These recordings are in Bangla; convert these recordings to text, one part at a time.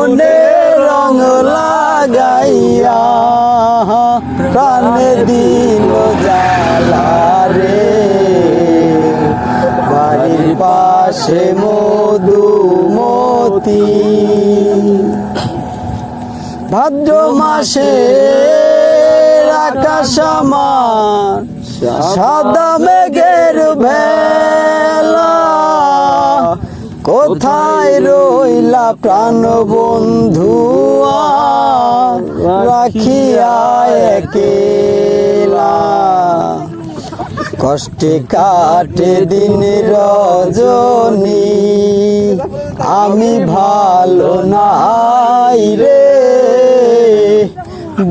মনে রং লাগাইয়া প্রাণে দিল জ্বালা রে। বাড়ির পাশে মধুমতি ভাদ্র মাসে আকাশ আমার সাদা মেঘের ভেলা। কোথায় রইলা প্রাণ বন্ধু রাখিয়া একেলা। কষ্টে কাটে দিন রজনী আমি ভালো নাই রে।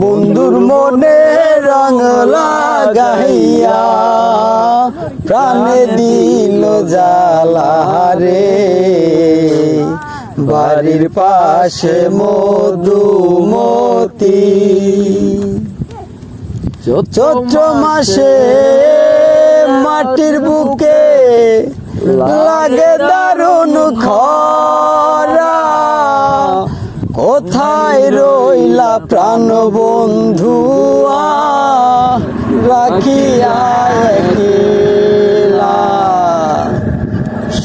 বন্ধুর মনে রং লাগাইয়া প্রাণে দিল জ্বালা রে। বাড়ির পাশে মধুমতি চৈত্র মাসে মাটির বুকে লাগে দারুণ খরা। কোথায় রইলা প্রাণ বন্ধু রাখিয়া একেলা।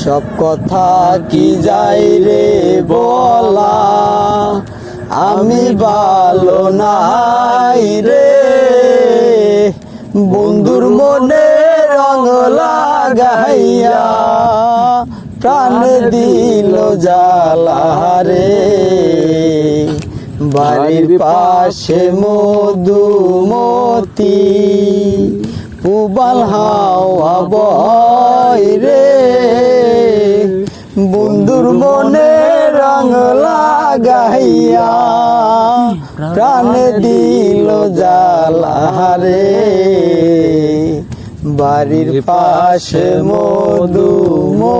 সব কথা কি যাই রে বলা আমি ভালো নাই রে। বন্ধুর মনে রং লাগাইয়া প্রাণ দিল জ্বালা রে। বাড়ির পাশে মধুমতি পুবাল হাওয়া বয় রে। বন্ধুর মনে রং লাগাইয়া প্রাণ দিল জ্বালা রে। বাড়ির পাশে মধুমতি।